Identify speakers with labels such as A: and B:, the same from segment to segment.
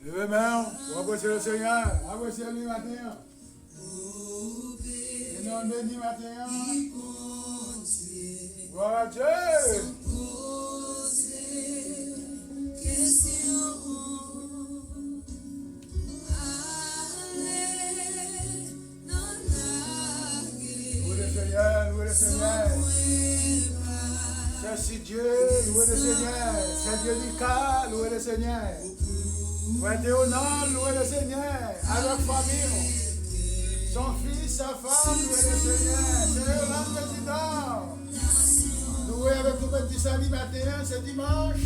A: Levez main, pour apprécier le Seigneur, apprécier lui matin. Et non béni matin. Gloire à Dieu. Louez le Seigneur, louez le Seigneur. C'est Dieu, louez le Seigneur. C'est Dieu du cas, louez le Seigneur. Frère Théonald, louez le Seigneur. Avec famille. Son fils, sa femme, louez le Seigneur. C'est le président. Louez avec tout petit salut matin, c'est dimanche.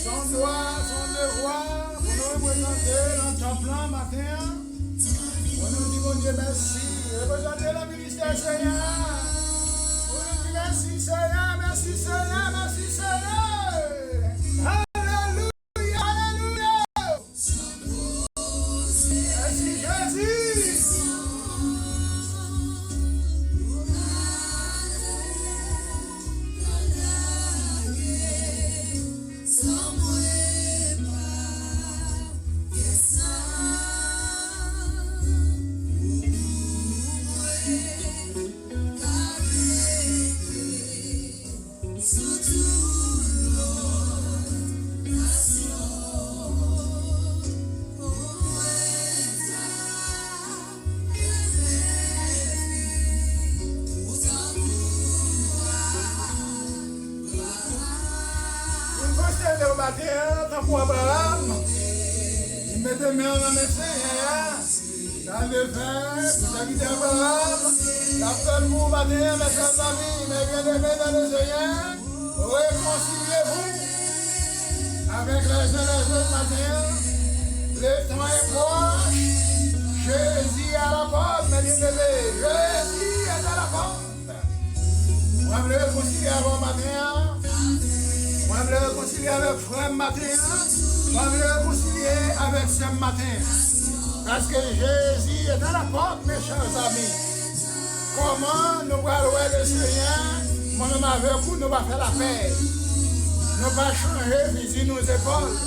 A: Son droit, son devoir, pour nous représenter dans ton plan matin. On nous dit, mon Dieu, merci. Représenter le ministère Seigneur. On nous dit, merci Seigneur, merci Seigneur, merci Seigneur. Alléluia, alléluia. Merci Jésus. Pour Abraham, il met des mains dans mes Seigneur, dans le vin, pour s'inviter Abraham, la seule mot matin, mes chers amis, mes bien-aimés dans le Seigneur, réconciliez-vous avec les uns les autres matin, le temps est proche, Jésus est à la porte, mes bien-aimés, Jésus est à la porte. On va me réconcilier avant matin. On va me réconcilier avec frère matin. On va me réconcilier avec ce matin. Parce que Jésus est dans la porte, mes chers amis. Comment nous allons voir le Seigneur? Moi-même avec vous, nous allons faire la paix. Nous allons changer visiter nos épaules.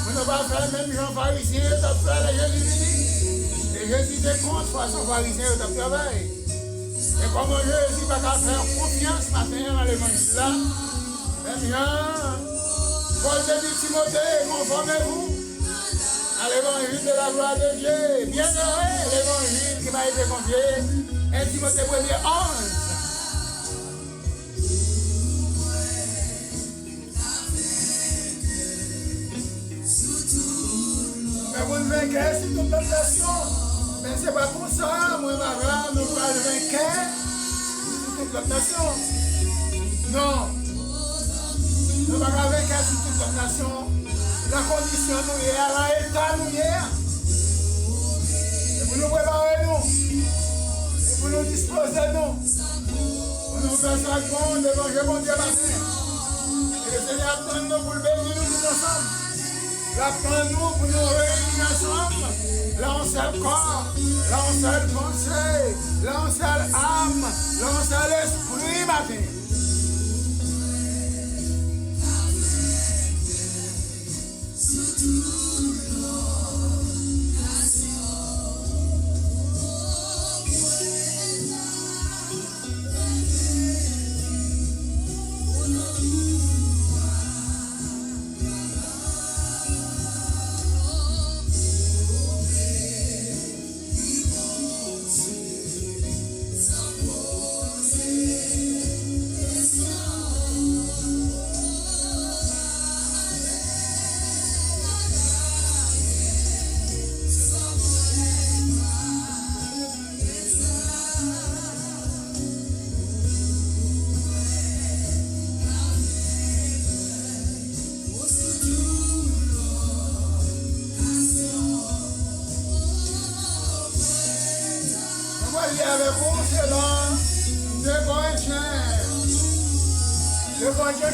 A: Nous allons faire même Jean pharisien, nous allons faire les Jésus. Et Jésus est contre façon pharisien, nous allons travailler. Et comment Jésus va faire confiance matin dans l'évangile là? Eh bien, Paul te dit Timothée, conformez-vous à l'évangile de la gloire de Dieu. Bien heureux, l'évangile qui m'a été confié. 1 Timothée 1er 11. Mais vous ne vainquez sur toute tentation. Mais ce n'est pas pour ça, moi, ma grande, nous pourrons le vaincre sur toute tentation. Non. Nous ne pouvons pas vaincre sur toute tentation. La condition nous est, à l'état nous est. Et vous nous préparez nous. Et vous nous disposez nous. Vous nous faites ça bon devant mon Dieu matin. Et le Seigneur attend nous pour le bénir nous tous ensemble. Il attend nous pour nous réunir ensemble. Là on seul corps, là on seul pensée, là on seul âme, là on seul esprit matin.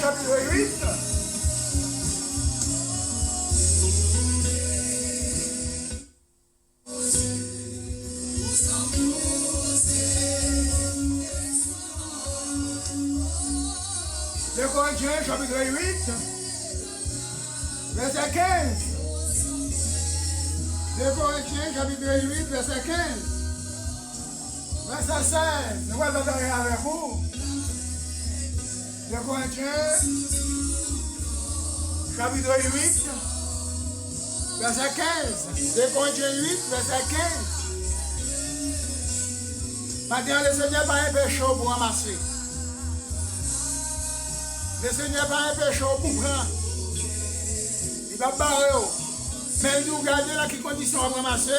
A: Chapitre 8. Corinthiens chapitre 8, verset 15. 2 Corinthiens, chapitre 8, verset 15. Verset 16. Nous allons regarder avec vous. 2 Corinthiens, chapitre 8, verset 15. 2 Corinthiens 8, verset 15. Maintenant, le Seigneur n'a pas un péché pour ramasser. Le Seigneur n'a pas un péché pour prendre. Il va barrer. Mais nous gardons dans quelles conditions on va ramasser,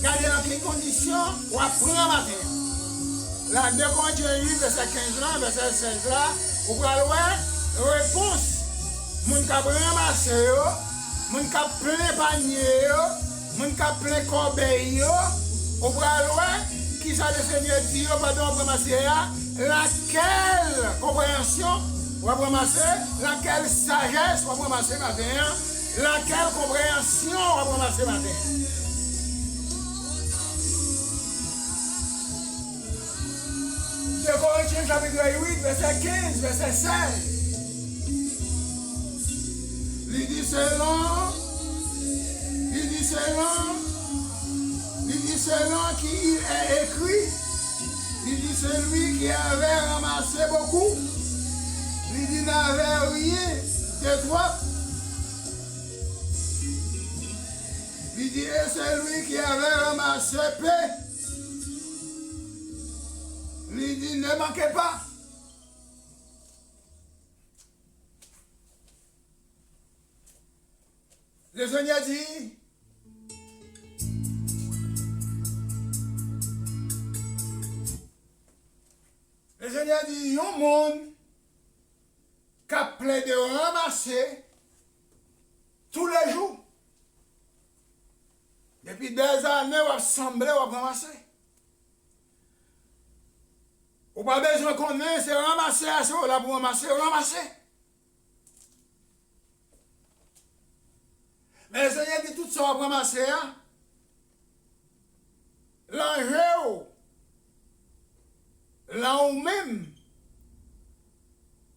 A: gardons dans quelles conditions on va prendre matin. Là, 2 Corinthiens 8, verset 15 là, verset 16 là, vous pouvez voir, réponse. Moun qui a ramassé, moun qui a plein panier, moun qui a plein corbeille, vous pouvez voir, qui ça le Seigneur dit, pardon, on va ramasser, laquelle compréhension on va ramasser, laquelle sagesse on va ramasser matin, laquelle compréhension on va ramasser matin. De Corinthiens chapitre 8, verset 15, verset 16. Il dit selon qui il est écrit, il dit celui qui avait ramassé beaucoup, il dit n'avait rien de toi. Il dit et celui qui avait ramassé peu, il dit ne manquez pas. Le Seigneur dit, le Seigneur dit, il y a un monde qui a plein de ramasser tous les jours. Depuis des années, on a semblé, on a ramassé. On n'a pas besoin qu'on ait, c'est ramasser, c'est là pour ramasser, ramasser. Mais le Seigneur dit tout ça, on va ramasser. L'enjeu, là où même,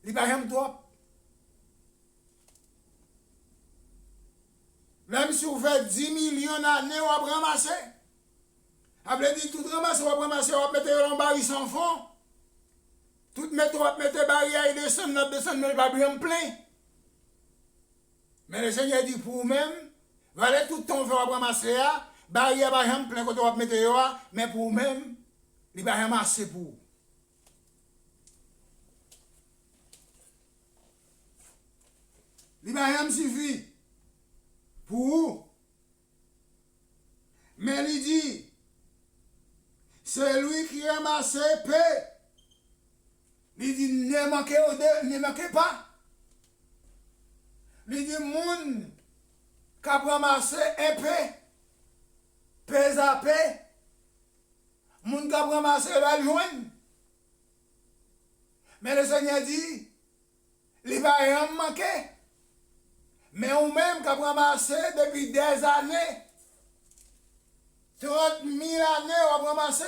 A: il va jamais trop. Même si vous faites 10 millions d'années, on va ramasser. Après, dit tout ramasser, on va ramasser, on va mettre un baril sans fond. Tout mettre, on va mettre baril, il descend, mais il va bien plein. Mais le Seigneur dit pour vous-même, valez tout ton faire ramasser, baril va bien plein quand on va mettre, mais pour vous-même, il va ramasser pour vous. Il va rien suffire pour vous. Mais il dit, c'est lui qui ramasse peu. Il dit, ne manquez pas. Il dit, moun qui a ramassé un peu à peu, moun qui a ramassé va le joindre. Mais le Seigneur dit, il va rien manquer. Mais ou même qui a ramassé depuis des années, 30 000 années, on a ramassé.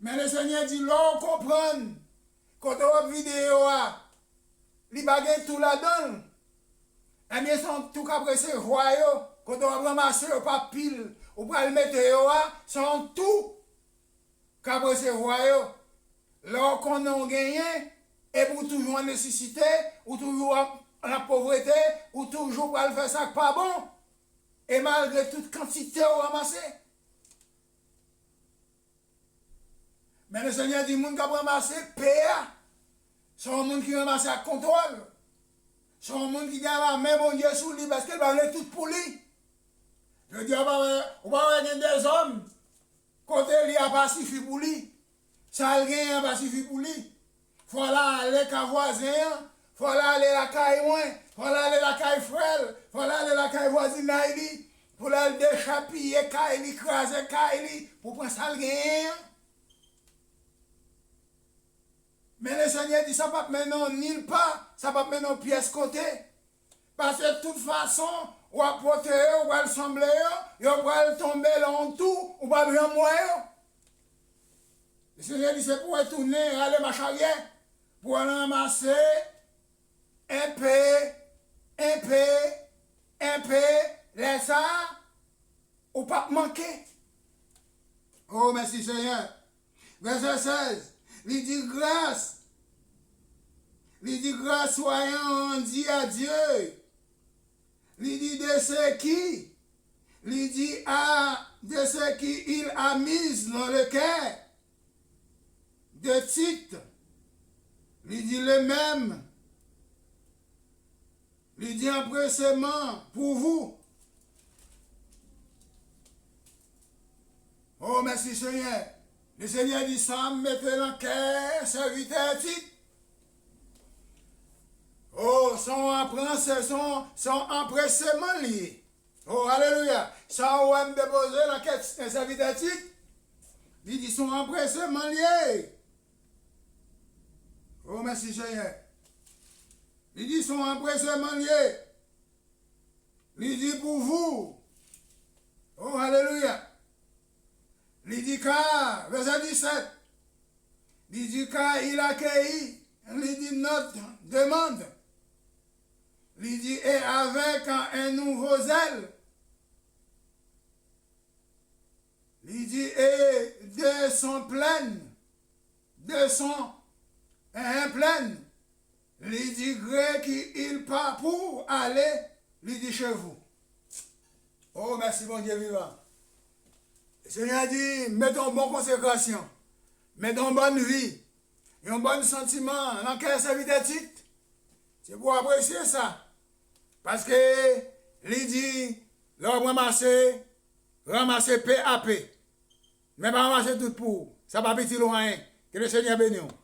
A: Mais le Seigneur dit, l'on comprend, quand on voit vidéo, il va gagner tout là-dedans. Et bien, sont tout après ces royaux, quand on va ramasser, on pas pile, on va le mettre, sont tout après ces royaux. L'on qu'on a gagné, et pour toujours en nécessité, ou toujours la pauvreté, ou toujours pour faire ça pas bon, et malgré toute quantité on ramassé. Mais le Seigneur dit, les gens qui ont ramassé, PA, sont les gens qui ramassent à contrôle. Sont les gens qui gagnent la main, bon Dieu, sous lui, parce qu'il va aller tout pour lui. Je dis, on va avoir des hommes, côté lui a pas suffi pour lui. Ça a rien pas suffi pour lui. Il faut aller qu'à voisin, il faut aller la caille moins, il faut aller la caille frère, il faut aller la caille voisine Naïli, pour aller déchapiller caille, craser caille, pour prendre ça rien. Mais le Seigneur dit, ça ne va pas maintenant nulle part, ça ne va pas maintenant pièce côté. Parce que de toute façon, on va porter, on va le sembler, on va tomber là en tout, on va bien mourir. Le Seigneur dit, c'est pour retourner, aller ma charrière, pour aller ramasser un peu, laisse ça, ou pas manquer. Oh, merci Seigneur. Verset 16. Il dit grâce. Il dit grâce soyons dit à Dieu. Il dit de ce qui. Il dit de ce qui il a mis dans le cœur. De titre. Il dit le même. Il dit empressement pour vous. Oh, merci Seigneur. Le Seigneur dit ça, mettez dans le cœur, serviteur titre. Oh, son empressement lié. Oh, alléluia. Ça, on va me déposer la quête d'un serviteur titre. Il dit son empressement lié. Oh, merci Seigneur. Il dit son empressement lié. Il dit pour vous. Oh, alléluia. Il dit car, verset 17. Il dit car il a accueilli. Il dit notre demande. Il dit et avec un nouveau zèle. Il dit et de son pleine. De son pleine. Il dit gré qu'il part pour aller. Il dit chez vous. Oh, merci, bon Dieu vivant. Le Seigneur dit, mettons en bonne consécration, mettons en bonne vie, et un bon sentiment dans quel serviteur titre. C'est pour apprécier ça. Parce que, il dit, leur ramasser peu à peu. Mais pas ramasser tout pour. Ça va petit loin. Que le Seigneur bénisse.